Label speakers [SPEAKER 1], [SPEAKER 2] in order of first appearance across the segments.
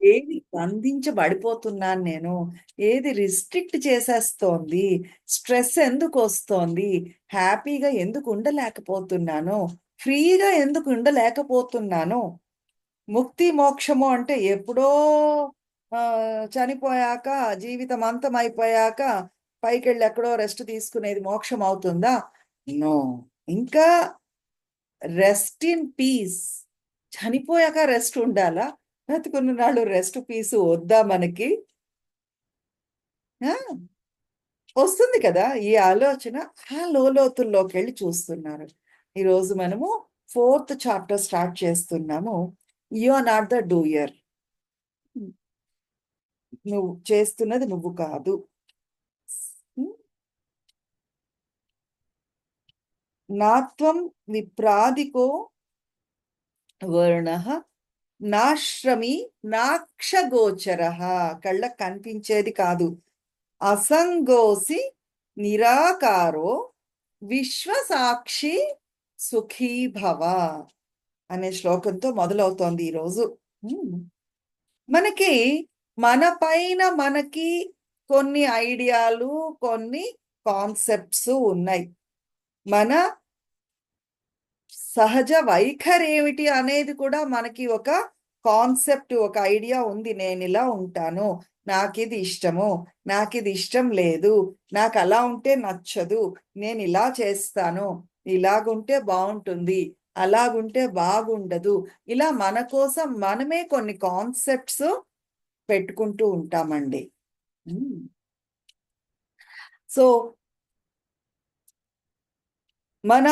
[SPEAKER 1] ఏది బంధించబడిపోతున్నాను నేను, ఏది రిస్ట్రిక్ట్ చేసేస్తోంది, స్ట్రెస్ ఎందుకు వస్తోంది, హ్యాపీగా ఎందుకు ఉండలేకపోతున్నాను, ఫ్రీగా ఎందుకు ఉండలేకపోతున్నాను. ముక్తి మోక్షము అంటే ఎప్పుడో చనిపోయాక, జీవితం అంతమైపోయాక పైకెళ్ళి ఎక్కడో రెస్ట్ తీసుకునేది మోక్షం అవుతుందా? నో. ఇంకా రెస్ట్ ఇన్ పీస్. చనిపోయాక రెస్ట్ ఉండాలా? బ్రతికున్న నాళ్ళు రెస్ట్ పీస్ వద్దా మనకి? ఆ! వస్తుంది కదా! ఈ ఆలోచన ఆ లోతుల్లోకి వెళ్లి చూస్తున్నారు. ఈరోజు మనము ఫోర్త్ చాప్టర్ స్టార్ట్ చేస్తున్నాము. You are not the doer. నువ్వు చేస్తున్నది నువ్వు కాదు. హ్మ్. నాత్వం విప్రాదికో వర్ణః నాశ్రమి నాక్షగోచరః. కళ్ళకు కనిపించేది కాదు. అసంగోసి నిరాకారో విశ్వసాక్షి సుఖీ భవ అనే శ్లోకంతో మొదలవుతోంది ఈరోజు. హ్మ్. మనకి మన పైన మనకి కొన్ని ఐడియాలు, కొన్ని కాన్సెప్ట్స్ ఉన్నాయి. మన సహజ వైఖరేమిటి అనేది కూడా మనకి ఒక కాన్సెప్ట్, ఒక ఐడియా ఉంది. నేనిలా ఉంటాను. నాకిది ఇష్టము. నాకిది ఇష్టం లేదు. నాకలా ఉంటే నచ్చదు. నేనిలా చేస్తాను. ఇలాగుంటే బావుంటుంది. అలాగుంటే బాగుండదు. ఇలా మన కోసం మనమే కొన్ని కాన్సెప్ట్స్ పెట్టుకుంటూ ఉంటామండి. హ్మ్. సో, మన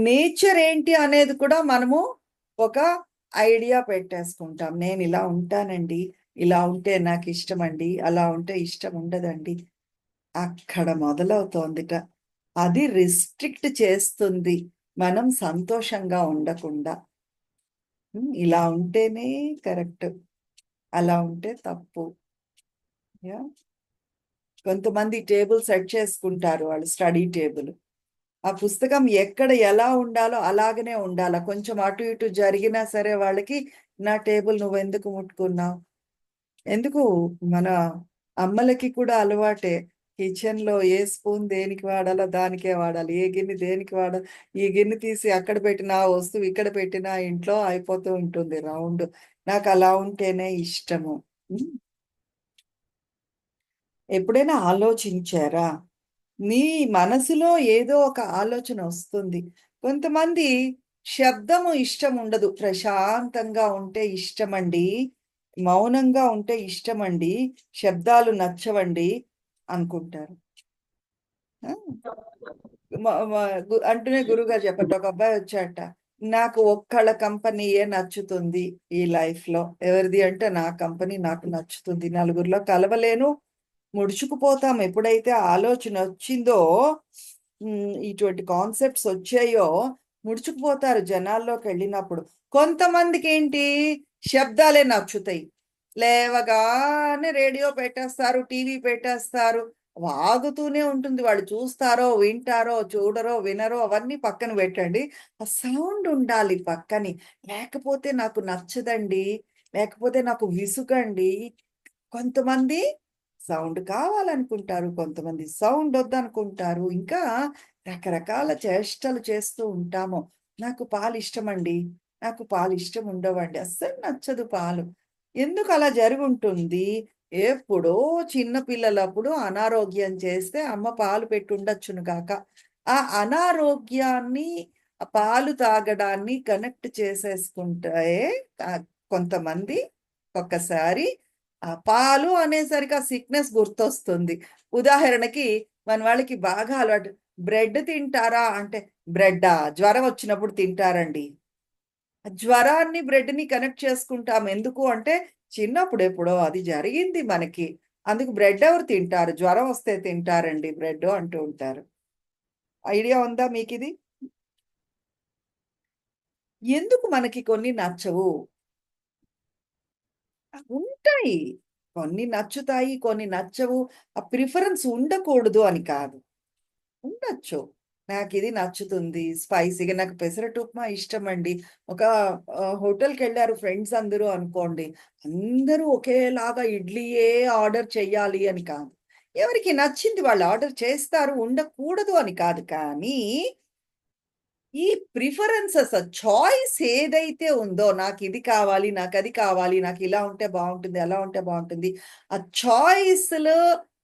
[SPEAKER 1] నేచర్ ఏంటి అనేది కూడా మనము ఒక ఐడియా పెట్టేసుకుంటాం. నేనిలా ఉంటానండి. ఇలా ఉంటే నాకిష్టమండి. అలా ఉంటే ఇష్టం ఉండదండి. అక్కడ మొదలవుతోందిట. అది రిస్ట్రిక్ట్ చేస్తుంది. మనం సంతోషంగా ఉండకుండా. ఇలా ఉంటేనే కరెక్ట్. అలా ఉంటే తప్పు. యాహ్! కొంతమంది టేబుల్ సెట్ చేసుకుంటారు. వాళ్ళు స్టడీ టేబుల్. ఆ పుస్తకం ఎక్కడ ఎలా ఉండాలో అలాగనే ఉండాల. కొంచెం అటు ఇటు జరిగినా సరే వాళ్ళకి, నా టేబుల్ నువ్వెందుకు ముట్టుకున్నావు? ఎందుకు మన అమ్మలకి కూడా అలవాటే. కిచెన్‌లో ఏ స్పూన్ దేనికి వాడాలో దానికే వాడాలి. ఏ గిన్నె దేనికి వాడాలి. ఈ గిన్నె తీసి అక్కడ పెట్టినా, ఆ వస్తువు ఇక్కడ పెట్టినా ఇంట్లో అయిపోతూ ఉంటుంది రౌండ్. నాకలా ఉంటేనే ఇష్టము. హ్మ్. ఎప్పుడైనా ఆలోచించారా? నీ మనసులో ఏదో ఒక ఆలోచన వస్తుంది. కొంతమంది శబ్దము ఇష్టం ఉండదు. ప్రశాంతంగా ఉంటే ఇష్టమండి. మౌనంగా ఉంటే ఇష్టమండి. శబ్దాలు నచ్చవండి అనుకుంటారు. ఆ! మ మ అంటూనే గురువుగారు చెప్పండి. ఒక అబ్బాయి వచ్చాడట. నాకు ఒక్కళ్ళ కంపెనీయే నచ్చుతుంది ఈ లైఫ్‌లో. ఎవరిది అంటే నా కంపెనీ నాకు నచ్చుతుంది. నలుగురిలో కలవలేను. ముడుచుకుపోతాం. ఎప్పుడైతే ఆలోచనొచ్చిందో, ఇటువంటి కాన్సెప్ట్స్ వచ్చాయో ముడుచుకుపోతారు జనాల్లోకెళ్ళినప్పుడు. కొంతమందికేంటి శబ్దాలే నచ్చుతాయి. లేవగానే రేడియో పెట్టేస్తారు, టీవీ పెట్టేస్తారు. వాగుతూనే ఉంటుంది. వాళ్ళు చూస్తారో, వింటారో, చూడరో, వినరో అవన్నీ పక్కన పెట్టండి. ఆ సౌండ్ ఉండాలి పక్కని. లేకపోతే నాకు నచ్చదండి. లేకపోతే నాకు విసుగండి. కొంతమంది సౌండ్ కావాలనుకుంటారు. కొంతమంది సౌండ్ వద్దనుకుంటారు. ఇంకా రకరకాల చేష్టలు చేస్తూ ఉంటాము. నాకు పాలిష్టమండి. నాకు పాలిష్టం ఉండవండి. అస్సలు నచ్చదు పాలు. ఎందుకలా జరుగుంటుంది? ఎప్పుడో చిన్న పిల్లలప్పుడు అనారోగ్యం చేస్తే అమ్మ పాలు పెట్టుండొచ్చును గాక. ఆ అనారోగ్యాన్ని, ఆ పాలు తాగడాన్ని కనెక్ట్ చేసేసుకుంటే కొంతమంది ఒక్కసారి ఆ పాలు అనేసరికి ఆ సిక్‌నెస్ గుర్తొస్తుంది. ఉదాహరణకి మన వాళ్ళకి బాగా అలవాటు. బ్రెడ్ తింటారా? అంటే బ్రెడ్డా? జ్వరం వచ్చినప్పుడు తింటారండి. జ్వరాన్ని, బ్రెడ్‌ని కనెక్ట్ చేసుకుంటాం. ఎందుకు అంటే చిన్నప్పుడు ఎప్పుడో అది జరిగింది మనకి. అందుకు బ్రెడ్ ఎవరు తింటారు? జ్వరం వస్తే తింటారండి బ్రెడ్డు అంటూ ఉంటారు. ఐడియా ఉందా మీకిది? ఎందుకు మనకి కొన్ని నచ్చవు? ఉంటాయి. కొన్ని నచ్చుతాయి, కొన్ని నచ్చవు. ఆ ప్రిఫరెన్స్ ఉండకూడదు అని కాదు. ఉండొచ్చు. నాకిది నచ్చుతుంది. స్పైసీగా నాకు పెసరట్టు ఉప్మా ఇష్టమండి. ఒక హోటల్‌కెళ్లారు ఫ్రెండ్స్ అందరూ అనుకోండి. అందరూ ఒకేలాగా ఇడ్లీయే ఆర్డర్ చెయ్యాలి అని కాదు. ఎవరికి నచ్చింది వాళ్ళు ఆర్డర్ చేస్తారు. ఉండకూడదు అని కాదు. కానీ ఈ ప్రిఫరెన్సెస్ చాయిస్ ఏదైతే ఉందో నాకిది కావాలి, నాకది కావాలి, నాకిలా ఉంటే బావుంటుంది, అలా ఉంటే బావుంటుంది. ఆ చాయిస్‌లు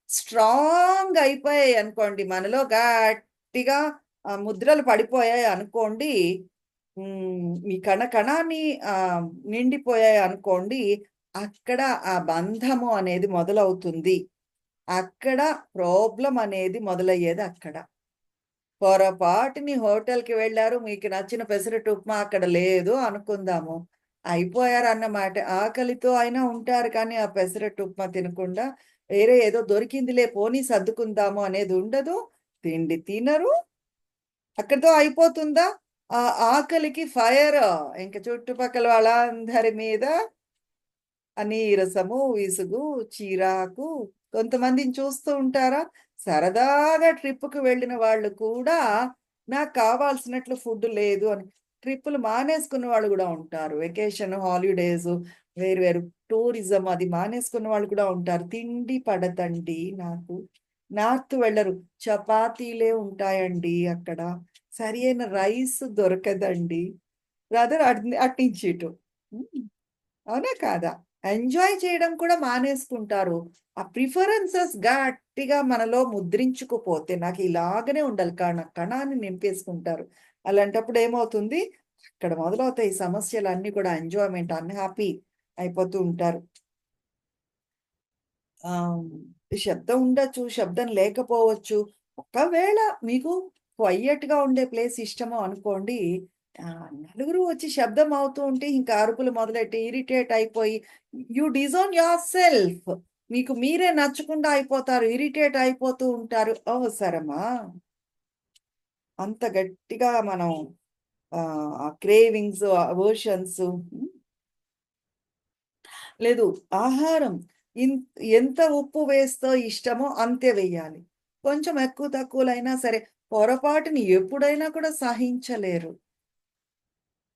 [SPEAKER 1] స్ట్రాంగ్ అయిపోయాయనుకోండి, మనలో గట్టిగా ముద్రలు పడిపోయాయనుకోండి, ఈ కణ కణాన్ని నిండిపోయాయనుకోండి, అక్కడ ఆ బంధము అనేది మొదలవుతుంది. అక్కడ ప్రాబ్లమ్ అనేది మొదలయ్యేది అక్కడ. పొరపాటుని హోటల్‌కి వెళ్లారు. మీకు నచ్చిన పెసరట్టు ఉప్మా అక్కడ లేదు అనుకుందాము. అయిపోయారన్నమాట. ఆకలితో అయినా ఉంటారు కానీ, ఆ పెసరట్టు ఉప్మా తినకుండా వేరే ఏదో దొరికిందిలే పోనీ సర్దుకుందాము అనేది ఉండదు. తిండి తినరు. అక్కడితో అయిపోతుందా? ఆ ఆకలికి ఫైర్. ఇంక చుట్టుపక్కల వాళ్ళందరి మీద ఆ నీరసము, విసుగు, చిరాకు కొంతమందిని చూస్తూ ఉంటారా? సరదాగా ట్రిప్‌కి వెళ్ళిన వాళ్ళు కూడా నాకు కావాల్సినట్లు ఫుడ్ లేదు అని ట్రిప్పులు మానేసుకున్న వాళ్ళు గూడా ఉంటారు. వెకేషన్, హాలిడేసు వేరు వేరు టూరిజం అది మానేసుకున్న వాళ్ళు కూడా ఉంటారు. తిండి పడదండి నాకు. నార్త్ వెళ్లరు. చపాతీలే ఉంటాయండి అక్కడ. సరి అయిన రైస్ దొరకదండి. రాదర్ అటునుంచి ఇటు. హ్మ్. అవునా కాదా? ఎంజాయ్ చేయడం కూడా మానేసుకుంటారు. ఆ ప్రిఫరెన్సెస్ గట్టిగా మనలో ముద్రించుకుపోతే నాకిలాగనే ఉండాలి. కణాన్ని నింపేసుకుంటారు. అలాంటప్పుడు ఏమవుతుంది? అక్కడ మొదలవుతాయి ఈ సమస్యలన్నీ కూడా ఎంజాయ్‌మెంట్, అన్‌హ్యాపీ అయిపోతూ ఉంటారు. ఆహ్, శబ్దం ఉండొచ్చు, శబ్దం లేకపోవచ్చు. ఒకవేళ మీకు క్వైయట్‌గా ఉండే ప్లేస్ ఇష్టము అనుకోండి. నలుగురు వచ్చి శబ్దం అవుతూ ఉంటే ఇంకా అరుపులు మొదలెట్టి ఇరిటేట్ అయిపోయి యూ డిజోన్ యోర్‌సెల్ఫ్. మీకు మీరే నచ్చకుండా అయిపోతారు. ఇరిటేట్ అయిపోతూ ఉంటారు. అవసరమా? అంత గట్టిగా మనం ఆ క్రేవింగ్స్, అవర్షన్స్ లేదు. ఆహారం ఇన్ ఎంత ఉప్పు వేస్తే ఇష్టమో అంతే వెయ్యాలి. కొంచెం ఎక్కువ తక్కువలైనా సరే, పొరపాటుని ఎప్పుడైనా కూడా సహించలేరు.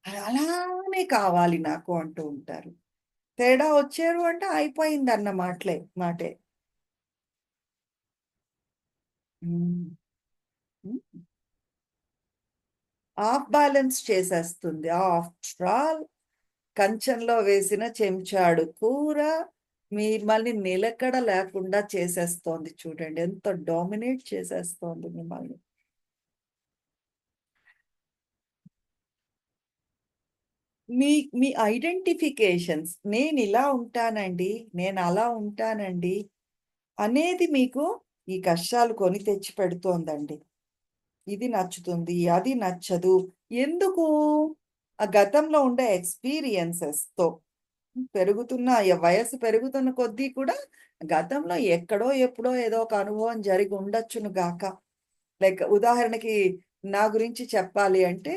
[SPEAKER 1] అలానే కావాలి నాకు అంటూ ఉంటారు. తేడా వచ్చారు అంటే అయిపోయిందన్న మాటే. హ్మ్. హ్మ్. ఆఫ్ బ్యాలెన్స్ చేసేస్తుంది. ఆఫ్టర్ ఆల్ కంచంలో వేసిన చెంచాడు కూర మిమ్మల్ని నిలకడ లేకుండా చేసేస్తోంది చూడండి. ఎంత డామినేట్ చేసేస్తోంది మిమ్మల్ని. మీ మీ ఐడెంటిఫికేషన్స్ నేనిలా ఉంటానండి, నేనలా ఉంటానండి అనేది మీకు ఈ కష్టాలు కొని తెచ్చి పెడుతోందండి. ఇది నచ్చుతుంది, అది నచ్చదు. ఎందుకు? ఆ గతంలో ఉండే ఎక్స్‌పీరియన్సెస్‌తో పెరుగుతున్న వయస్సు పెరుగుతున్న కొద్దీ కూడా గతంలో ఎక్కడో, ఎప్పుడో ఏదో ఒక అనుభవం జరిగి ఉండొచ్చును గాక. లైక్ ఉదాహరణకి నా గురించి చెప్పాలి అంటే,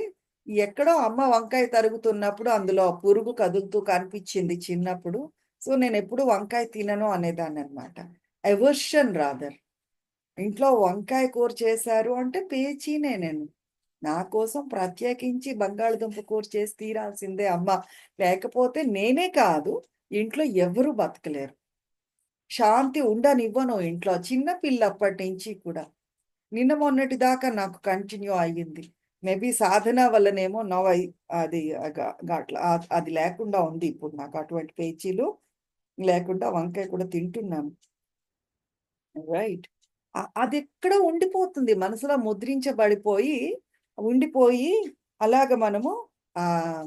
[SPEAKER 1] ఎక్కడో అమ్మ వంకాయ తరుగుతున్నప్పుడు అందులో పురుగు కదులుతూ కనిపిచ్చింది చిన్నప్పుడు. సో, నేనెప్పుడు వంకాయ తినను అనేదాన్ననమాట. Aversion rather. ఇంట్లో వంకాయ కూర చేశారు అంటే పేచీనే నేను. నా కోసం ప్రత్యేకించి బంగాళదుంప కూర చేసి తీరాల్సిందే అమ్మ. లేకపోతే నేనే కాదు, ఇంట్లో ఎవరు బతకలేరు. శాంతి ఉండనివ్వను ఇంట్లో. చిన్న పిల్ల అప్పటినుంచి కూడా. నిన్న మొన్నటి దాకా నాకు కంటిన్యూ అయ్యింది. మేబీ సాధన వల్లనేమో నౌ అది అట్లా అది లేకుండా ఉంది ఇప్పుడు నాకు అటువంటి పేచీలు లేకుండా వంకాయ కూడా తింటున్నాను. రైట్. అదెక్కడో ఉండిపోతుంది. మనసులో ముద్రించబడిపోయి, ఉండిపోయి అలాగ మనము ఆహ్,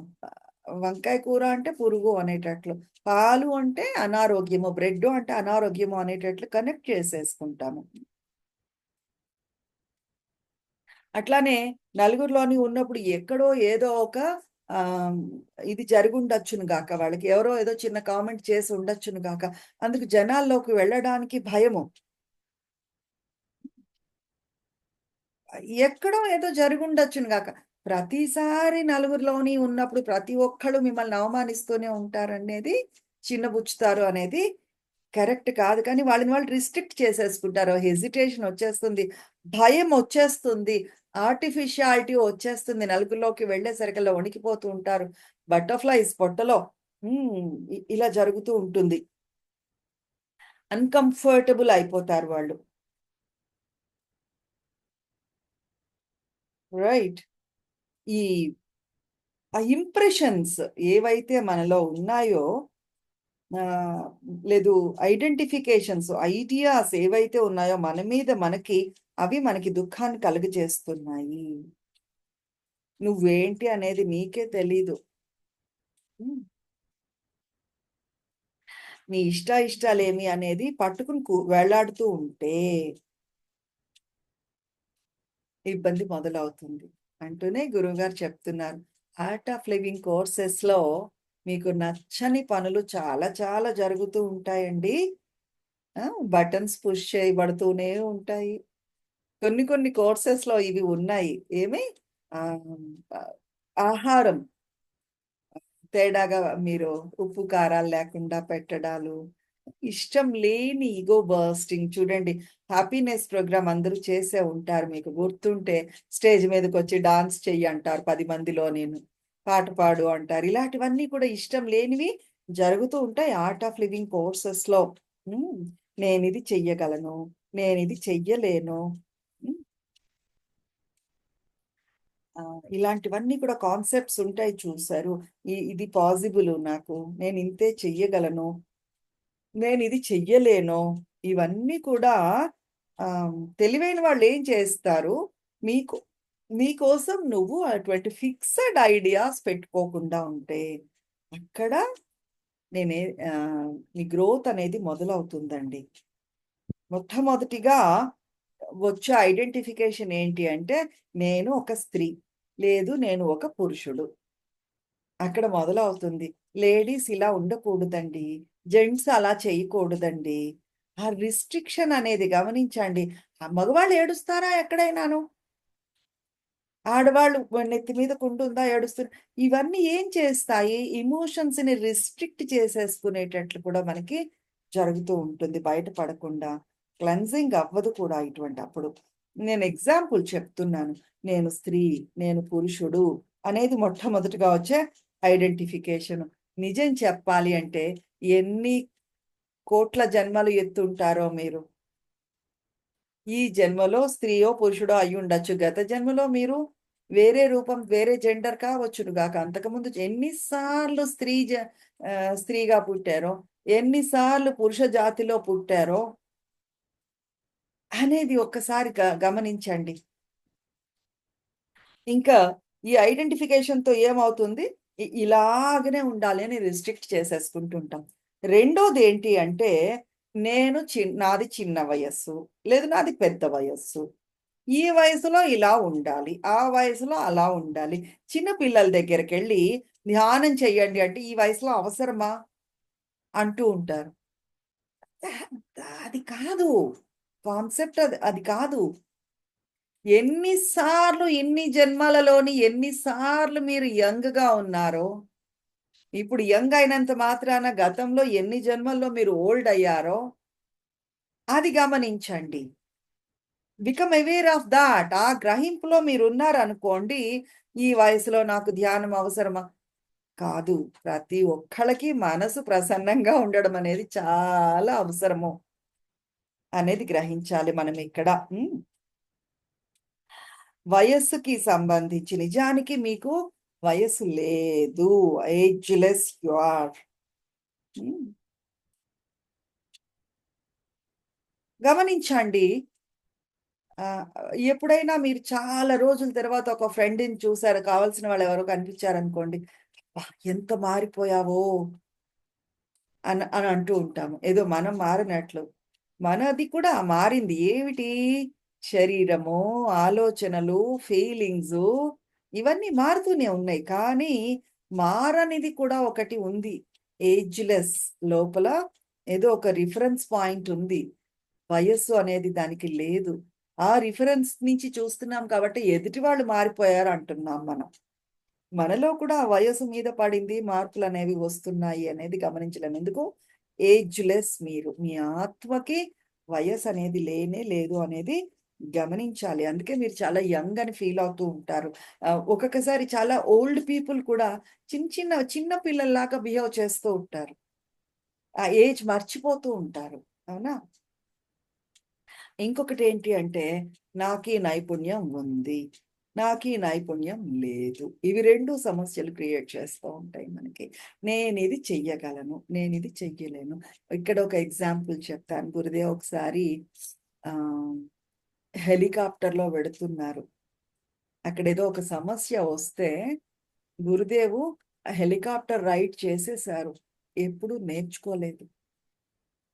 [SPEAKER 1] వంకాయ కూర అంటే పురుగు అనేటట్లు, పాలు అంటే అనారోగ్యము, బ్రెడ్డు అంటే అనారోగ్యము అనేటట్లు కనెక్ట్ చేసేసుకుంటాము. అట్లానే నలుగురిలోని ఉన్నప్పుడు ఎక్కడో ఏదో ఒక ఆహ్, ఇది జరిగుండొచ్చును గాక. వాళ్ళకి ఎవరో ఏదో చిన్న కామెంట్ చేసి ఉండొచ్చును గాక. అందుకు జనాల్లోకి వెళ్ళడానికి భయము. ఎక్కడో ఏదో జరిగుండొచ్చును గాక. ప్రతిసారి నలుగురిలోని ఉన్నప్పుడు ప్రతి ఒక్కళ్ళు మిమ్మల్ని అవమానిస్తూనే ఉంటారనేది చిన్నబుచ్చుతారు అనేది కరెక్ట్ కాదు. కానీ వాళ్ళని వాళ్ళు రిస్ట్రిక్ట్ చేసేసుకుంటారు. హెసిటేషన్ ఒచ్చేస్తుంది. భయమొచ్చేస్తుంది. ఆర్టిఫిషియాలిటీ వచ్చేస్తుంది. నలుగురిలోకి వెళ్ళేసరికల్లా వణికిపోతూ ఉంటారు. బటర్‌ఫ్లైస్ పొట్టలో. ఇలా జరుగుతూ ఉంటుంది. అన్‌కంఫర్టబుల్ అయిపోతారు వాళ్ళు. రైట్. ఈ ఆ ఇంప్రెషన్స్ ఏవైతే మనలో ఉన్నాయో ఆహ్, లేదు ఐడెంటిఫికేషన్స్, ఐడియాస్ ఏవైతే ఉన్నాయో మన మీద మనకి అవి మనకి దుఃఖాన్ని కలుగజేస్తున్నాయి. నువ్వేంటి అనేది నీకే తెలీదు. హ్మ్. నీ ఇష్టాయిష్టాలేమి అనేది పట్టుకుని వేళ్లాడుతూ ఉంటే ఇబ్బంది మొదలవుతుంది. అంటూనే గురువుగారు చెప్తున్నారు. ఆర్ట్ ఆఫ్ లివింగ్ కోర్సెస్‌లో మీకు నచ్చని పనులు చాలా చాలా జరుగుతూ ఉంటాయండి. ఆ! బటన్స్ పుష్ చేయబడుతూనే ఉంటాయి. కొన్ని కొన్ని కోర్సెస్‌లో ఇవి ఉన్నాయి. ఏమి ఆహ్, ఆహ్, ఆహారం తేడాగా మీరు ఉప్పు, కారాలు లేకుండా పెట్టడాలు, ఇష్టం లేని ఇగో బర్స్టింగ్ చూడండి. హ్యాపీనెస్ ప్రోగ్రామ్ అందరూ చేసే ఉంటారు. మీకు గుర్తుంటే స్టేజ్ మీదకొచ్చి డాన్స్ చెయ్యి అంటారు 10 మందిలోనిను. పాట పాడు అంటారు. ఇలాంటివన్నీ కూడా ఇష్టం లేనివి జరుగుతూ ఉంటాయి ఆర్ట్ ఆఫ్ లివింగ్ కోర్సెస్‌లో. హ్మ్. నేనిది చెయ్యగలను. నేనిది చెయ్యలేను. హ్మ్. ఇలాంటివన్నీ కూడా కాన్సెప్ట్స్ ఉంటాయి చూసారు. ఇది పాజిబులు నాకు. నేనింతే చెయ్యగలను. నేనిది చెయ్యలేను. ఇవన్నీ కూడా తెలివైన వాళ్ళేం చేస్తారు, మీకు మీకోసం నువ్వు అటువంటి ఫిక్స్‌డ్ ఐడియాస్ పెట్టుకోకుండా ఉంటే, అక్కడ నేనే నీ గ్రోత్ అనేది మొదలవుతుందండి. మొట్టమొదటిగా వచ్చే ఐడెంటిఫికేషన్ ఏంటి అంటే, నేను ఒక స్త్రీ. లేదు నేను ఒక పురుషుడు. అక్కడ మొదలవుతుంది. లేడీస్ ఇలా ఉండకూడదండి. జెంట్స్ అలా చేయకూడదండి. ఆ రిస్ట్రిక్షన్ అనేది గమనించండి. మగవాళ్ళు ఏడుస్తారా ఎక్కడైనాను? ఆడవాళ్ళు నెత్తి మీద కుంటుందా ఏడుస్తున్న ఇవన్నీ ఏం చేస్తాయి? ఎమోషన్స్‌ని రిస్ట్రిక్ట్ చేసేసుకునేటట్లు కూడా మనకి జరుగుతూ ఉంటుంది బయట పడకుండా. క్లెన్జింగ్ అవ్వదు కూడా ఇటువంటప్పుడు. నేను ఎగ్జాంపుల్ చెప్తున్నాను. నేను స్త్రీ, నేను పురుషుడు అనేది మొట్టమొదటిగా వచ్చే ఐడెంటిఫికేషను. నిజం చెప్పాలి అంటే ఎన్ని కోట్ల జన్మలు ఎత్తుంటారో మీరు. ఈ జన్మలో స్త్రీయో, పురుషుడో అయ్యుండొచ్చు. గత జన్మలో మీరు వేరే రూపం, వేరే జెండర్ కావచ్చును గాక. అంతకుముందు ఎన్ని సార్లు స్త్రీగా పుట్టారో, ఎన్ని సార్లు పురుష జాతిలో పుట్టారో అనేది ఒక్కసారి గమనించండి. ఇంకా ఈ ఐడెంటిఫికేషన్‌తో ఏమవుతుంది? ఇలాగనే ఉండాలి అని రిస్ట్రిక్ట్ చేసేసుకుంటుంటాం. రెండోదేంటి అంటే, నాది చిన్న వయస్సు, లేదు నాది పెద్ద వయస్సు. ఈ వయసులో ఇలా ఉండాలి. ఆ వయసులో అలా ఉండాలి. చిన్న పిల్లల దగ్గరికెళ్ళి ధ్యానం చెయ్యండి అంటే, ఈ వయసులో అవసరమా? అంటూ ఉంటారు. అహా! అది కాదు. కాన్సెప్ట్ అది అది కాదు. ఎన్ని సార్లు ఇన్ని జన్మలలోని ఎన్ని సార్లు మీరు యంగ్‌గా ఉన్నారో, ఇప్పుడు యంగ్ అయినంత మాత్రాన గతంలో ఎన్ని జన్మల్లో మీరు ఓల్డ్ అయ్యారో, అది గమనించండి. Become aware of thought. ఆ గ్రహింపులో మీరున్నారనుకోండి, ఈ వయసులో నాకు ధ్యానం అవసరమా? కాదు. ప్రతి ఒక్కళ్ళకి మనసు ప్రసన్నంగా ఉండడం అనేది చాలా అవసరము అనేది గ్రహించాలి మనమిక్కడ. వయస్సుకి సంబంధించి నిజానికి మీకు వయస్సు లేదు. Ageless you are. హ్మ్. గమనించండి. ఆహ్, ఎప్పుడైనా మీరు చాలా రోజుల తర్వాత ఒక ఫ్రెండ్‌ని చూసారు. కావాల్సిన వాళ్ళెవరో కనిపించారనుకోండి. "అబ్బా! ఎంత మారిపోయావో" అని అంటూ ఉంటాము. ఏదో మనం మారనట్లు. మనది కూడా మారింది. ఏమిటి? శరీరము, ఆలోచనలు, ఫీలింగ్సు ఇవన్నీ మారుతూనే ఉన్నాయి. కానీ మారనిది కూడా ఒకటి ఉంది. ఏజ్‌లెస్ లోపల ఏదో ఒక రిఫరెన్స్ పాయింట్ ఉంది. వయస్సు అనేది దానికి లేదు. ఆ రిఫరెన్స్ నుంచి చూస్తున్నాం కాబట్టి ఎదుటి వాళ్ళు మారిపోయారు అంటున్నాం మనం. మనలో కూడా ఆ వయస్సు మీద పడింది, మార్పులనేవి వస్తున్నాయి అనేది గమనించలేం. ఎందుకు? ఏజ్‌లెస్ మీరు. మీ ఆత్మకి వయసనేది లేనే లేదు అనేది గమనించాలి. అందుకే మీరు చాలా యంగ్ అని ఫీల్ అవుతూ ఉంటారు. ఒక్కొక్కసారి చాలా ఓల్డ్ పీపుల్ కూడా చిన్న పిల్లల్లాగా బిహేవ్ చేస్తూ ఉంటారు. ఆ ఏజ్ మర్చిపోతూ ఉంటారు. అవునా? ఇంకొకటేంటి అంటే, నాకీ నైపుణ్యం ఉంది. నాకీ నైపుణ్యం లేదు. ఇవి 2 సమస్యలు క్రియేట్ చేస్తూ ఉంటాయి మనకి. నేనిది చెయ్యగలను. నేనిది చెయ్యలేను. ఇక్కడ ఒక ఎగ్జాంపుల్ చెప్తాను. గురుదేవ్ ఒకసారి ఆహ్, హెలికాప్టర్‌లో వెడుతున్నారు. అక్కడేదో ఒక సమస్య వస్తే, గురుదేవు హెలికాప్టర్ రైడ్ చేసేశారు. ఎప్పుడూ నేర్చుకోలేదు.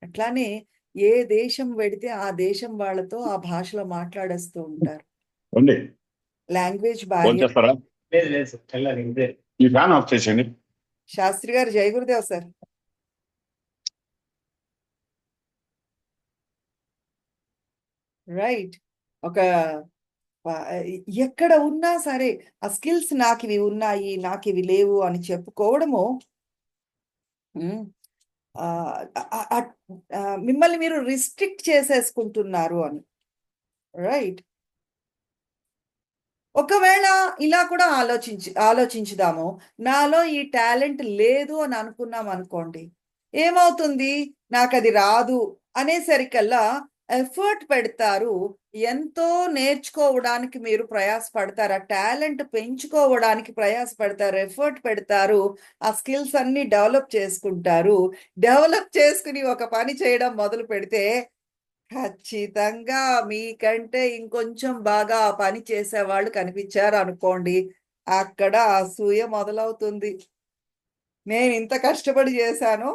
[SPEAKER 1] అట్లానే ఏ దేశం వెడితే ఆ దేశం వాళ్ళతో ఆ భాషలో మాట్లాడేస్తూ ఉంటారు.
[SPEAKER 2] ఉంది.
[SPEAKER 1] Language
[SPEAKER 2] phone
[SPEAKER 1] barrier.
[SPEAKER 2] చేస్తారా? లేదు సార్. ఈ ఫ్యాన్ ఆఫ్ చేసేయండి.
[SPEAKER 1] శాస్త్రి గారు జై గురుదేవ్ సార్. రైట్. ఒక ఎక్కడ ఉన్నా సరే ఆ స్కిల్స్ నాకివి ఉన్నాయి, నాకివి లేవు అని చెప్పుకోవడము హ్మ్. ఆహ్, ఆహ్, ఆహ్, మిమ్మల్ని మీరు రిస్ట్రిక్ట్ చేసేసుకుంటున్నారు అని. రైట్. ఒకవేళ ఇలా కూడా ఆలోచించుదాము. నాలో ఈ టాలెంట్ లేదు అని అనుకున్నామనుకోండి. ఏమవుతుంది? నాకది రాదు అనేసరికల్లా ఎఫర్ట్ పెడతారు. ఎంతో నేర్చుకోవడానికి మీరు ప్రయాసపడతారు. ఆ టాలెంట్ పెంచుకోవడానికి ప్రయాసపడతారు. ఎఫర్ట్ పెడతారు. ఆ స్కిల్స్ అన్నీ డెవలప్ చేసుకుంటారు. డెవలప్ చేసుకొని ఒక పని చేయడం మొదలుపెడితే ఖచ్చితంగా మీకంటే ఇంకొంచెం బాగా ఆ పని చేసేవాళ్ళు కనిపిచ్చారనుకోండి. అక్కడ అసూయ మొదలవుతుంది. నేనింత కష్టపడి జేశాను.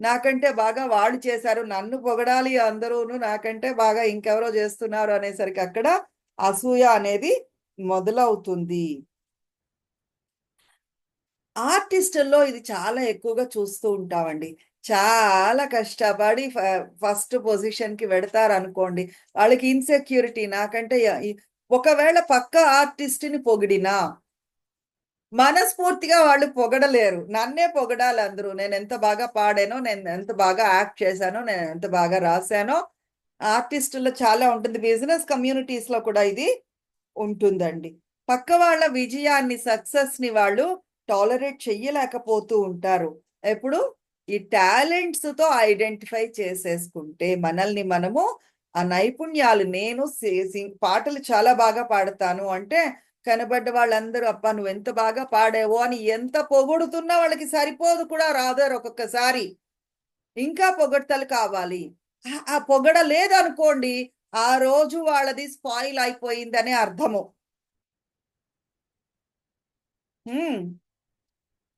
[SPEAKER 1] నాకంటే బాగా వాళ్ళు చేశారు. నన్ను పొగడాలి అందరూను. నాకంటే బాగా ఇంకెవరో జేస్తున్నారు అనేసరికి అక్కడ అసూయ అనేది మొదలవుతుంది. ఆర్టిస్టుల్లో ఇది చాలా ఎక్కువగా చూస్తూ ఉంటామండి. చాలా కష్టపడి ఫస్ట్ పొజిషన్‌కి వెడతారనుకోండి. వాళ్ళకి ఇన్‌సెక్యూరిటీ నాకంటే ఒకవేళ పక్క ఆర్టిస్ట్‌ని పొగిడినా, మనస్ఫూర్తిగా వాళ్ళు పొగడలేరు. నన్నే పొగడాలి అందరూ. నేనెంత బాగా పాడానో, నేను ఎంత బాగా యాక్ట్ చేశానో, నేనెంత బాగా రాసానో, ఆర్టిస్టుల్లో చాలా ఉంటుంది. బిజినెస్ కమ్యూనిటీస్‌లో కూడా ఇది ఉంటుందండి. పక్క వాళ్ళ విజయాన్ని, సక్సెస్‌ని వాళ్ళు టాలరేట్ చెయ్యలేకపోతూ ఉంటారు. ఎప్పుడు? ఈ టాలెంట్స్‌తో ఐడెంటిఫై చేసేసుకుంటే, మనల్ని మనము ఆ నైపుణ్యాలు నేను పాటలు చాలా బాగా పాడతాను అంటే, కనబడ్డ వాళ్ళందరూ "అబ్బా! నువ్వెంత బాగా పాడావో" అని ఎంత పొగుడుతున్నా వాళ్ళకి సరిపోదు కూడా రాదర్ ఒక్కొక్కసారి. ఇంకా పొగడ్తలు కావాలి. ఆ పొగడలేదనుకోండి, ఆ రోజు వాళ్ళది స్పాయిల్ అయిపోయిందనే అర్థము. హ్మ్.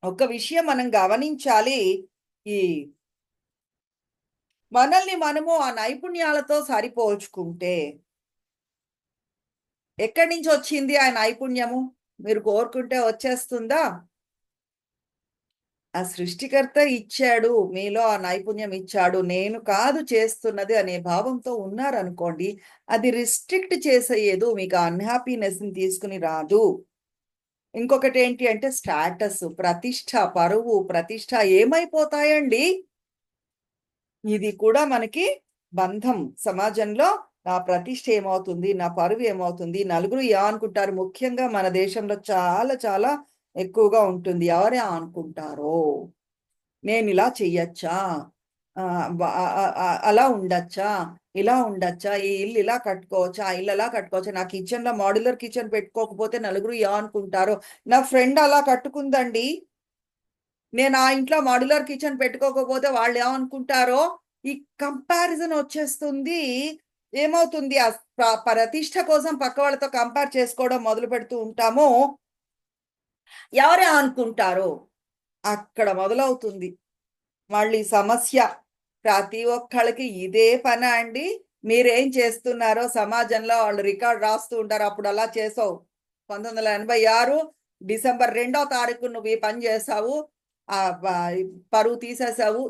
[SPEAKER 1] ఒక విషయం మనం గమనించాలి. ఈ మనల్ని మనము ఆ నైపుణ్యాలతో సరిపోల్చుకుంటే, ఎక్కడి నుంచొచ్చింది ఆ నైపుణ్యము? మీరు కోరుకుంటే వచ్చేస్తుందా? ఆ సృష్టికర్త ఇచ్చాడు. మీలో ఆ నైపుణ్యం ఇచ్చాడు. నేను కాదు చేస్తున్నది అనే భావంతో ఉన్నారనుకోండి, అది రిస్ట్రిక్ట్ చేసేయదు. మీకు ఆ అన్‌హ్యాపీనెస్‌ని తీసుకొని రాదు. ఇంకొకటేంటి అంటే స్టేటస్, ప్రతిష్ఠ, పరువు, ప్రతిష్ఠ ఏమైపోతాయండి? ఇది కూడా మనకి బంధం. సమాజంలో నా ప్రతిష్ఠ ఏమవుతుంది? నా పరువు ఏమవుతుంది? నలుగురు ఏమనుకుంటారు? ముఖ్యంగా మన దేశంలో చాలా చాలా ఎక్కువగా ఉంటుంది. ఎవరేమనుకుంటారో? నేనిలా చెయ్యొచ్చా? ఆహ్, బ ఆహ్, ఆహ్, ఆహ్, అలా ఉండొచ్చా? ఇలా ఉండొచ్చా? ఈ ఇల్లు ఇలా కట్టుకోవచ్చా? ఆ ఇల్లు అలా కట్టుకోవచ్చా? నా కిచెన్‌లో మోడ్యులర్ కిచెన్ పెట్టుకోకపోతే నలుగురు ఏమనుకుంటారో? నా ఫ్రెండ్ అలా కట్టుకుందండి. నేను ఆ ఇంట్లో మోడ్యులర్ కిచెన్ పెట్టుకోకపోతే వాళ్ళేమనుకుంటారో? ఈ కంపారిజన్ ఒచ్చేస్తుంది. ఏమవుతుంది? ప్రతిష్ఠ కోసం పక్క వాళ్ళతో కంపేర్ చేసుకోవడం మొదలుపెడుతూ ఉంటాము. ఎవరేమనుకుంటారో? అక్కడ మొదలవుతుంది. మళ్ళీ సమస్య. ప్రతి ఒక్కళ్ళకి ఇదే పనా అండి? మీరేం చేస్తున్నారో సమాజంలో వాళ్ళు రికార్డ్ రాస్తూ ఉంటారు. అప్పుడలా చేసావు. 1986 డిసెంబర్ 2వ తారీఖు నువ్వు ఈ పని చేశావు. ఆహ్, బ పరువు తీసేసావు.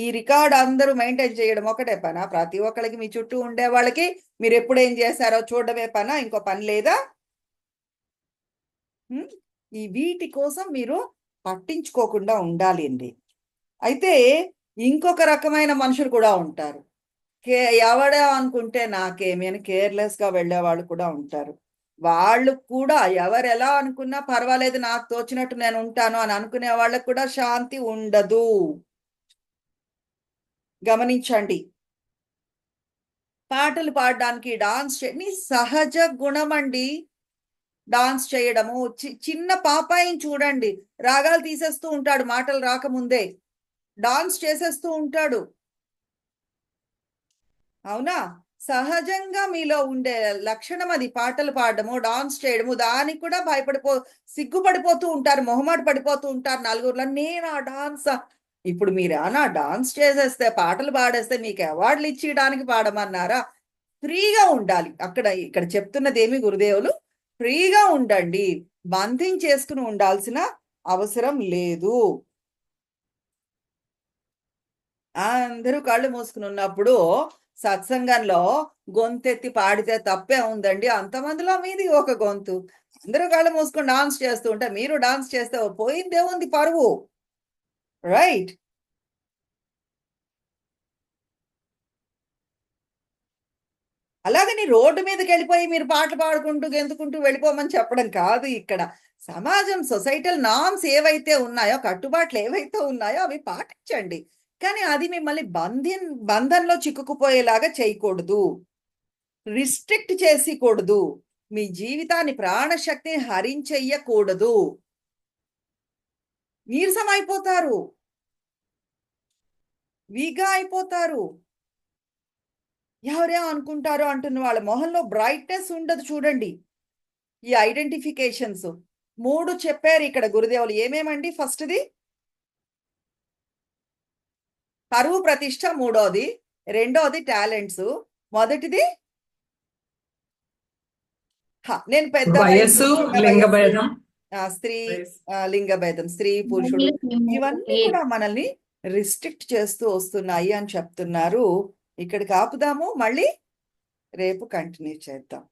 [SPEAKER 1] ఈ రికార్డ్ అందరూ మెయింటైన్ చేయడం ఒకటే పనా? ప్రతి ఒక్కళ్ళకి మీ చుట్టూ ఉండే వాళ్ళకి మీరెప్పుడేం చేశారో చూడడమే పనా? ఇంకో పని లేదా? హ్మ్. ఈ వీటి కోసం మీరు పట్టించుకోకుండా ఉండాలి అండి. అయితే ఇంకొక రకమైన మనుషులు కూడా ఉంటారు. ఎవడే అనుకుంటే నాకేమి అని కేర్లెస్ గా వెళ్ళే వాళ్ళు కూడా ఉంటారు. వాళ్ళు కూడా ఎవరు ఎలా అనుకున్నా పర్వాలేదు, నాకు తోచినట్టు నేను ఉంటాను అని అనుకునే వాళ్ళకు కూడా శాంతి ఉండదు. గమనించండి. పాటలు పాడడానికి డాన్స్ నీ సహజ గుణం అండి డాన్స్ చేయడము. చిన్న పాపాయిని చూడండి, రాగాలు తీసేస్తూ ఉంటాడు మాటలు రాకముందే, డాన్స్ చేసేస్తూ ఉంటాడు. అవునా? సహజంగా మీలో ఉండే లక్షణం అది. పాటలు పాడడము, డాన్స్ చేయడము, దానికి కూడా సిగ్గుపడిపోతూ ఉంటారు, మొహమాట పడిపోతూ ఉంటారు నలుగురిలో. నేను ఆ డాన్స్ ఇప్పుడు మీరు ఏమన్నా డాన్స్ చేసేస్తే, పాటలు పాడేస్తే మీకు అవార్డులు ఇచ్చేయడానికి పాడమన్నారా? ఫ్రీగా ఉండాలి. ఇక్కడ చెప్తున్నది ఏమి గురుదేవులు, ఫ్రీగా ఉండండి, బంధించేసుకుని ఉండాల్సిన అవసరం లేదు. అందరూ కళ్ళు మూసుకుని ఉన్నప్పుడు సత్సంగంలో గొంతెత్తి పాడితే తప్పే ఉందండి? అంతమందిలో మీది ఒక గొంతు, అందరూ కళ్ళు మూసుకుని డాన్స్ చేస్తూ ఉంటే మీరు డాన్స్ చేస్తే పోయిందేముంది పరువు, రైట్? అలాగని రోడ్డు మీదకి వెళ్ళిపోయి మీరు పాటలు పాడుకుంటూ గెంతుకుంటూ వెళ్ళిపోమని చెప్పడం కాదు ఇక్కడ. సమాజం, సొసైటల్ నార్మ్స్ ఏవైతే ఉన్నాయో, కట్టుబాట్లు ఏవైతే ఉన్నాయో అవి పాటించండి. కానీ అది మిమ్మల్ని బంధంలో చిక్కుకుపోయేలాగా చేయకూడదు, రిస్ట్రిక్ట్ చేసికూడదు, మీ జీవితాన్ని, ప్రాణశక్తిని హరించెయ్యకూడదు. నీరసం అయిపోతారు, వీక్గా అయిపోతారు. ఎవరే అనుకుంటారో అంటున్న వాళ్ళ మొహంలో బ్రైట్నెస్ ఉండదు. చూడండి ఈ ఐడెంటిఫికేషన్స్ 3 చెప్పారు ఇక్కడ గురుదేవులు. ఏమేమండి? ఫస్ట్ది పరువు ప్రతిష్ట, మూడోది, రెండోది టాలెంట్స్, మొదటిది నేను పెద్ద
[SPEAKER 3] వయస్సు,
[SPEAKER 1] చిన్న
[SPEAKER 3] లింగ
[SPEAKER 1] వయస్సు,
[SPEAKER 3] భేదం,
[SPEAKER 1] స్త్రీ లింగ భేదం, స్త్రీ పురుషుడు, ఇవన్నీ కూడా మనల్ని రిస్ట్రిక్ట్ చేస్తూ వస్తున్నాయి అని చెప్తున్నారు. ఇక్కడికి ఆపుదాము, మళ్ళీ రేపు కంటిన్యూ చేద్దాం.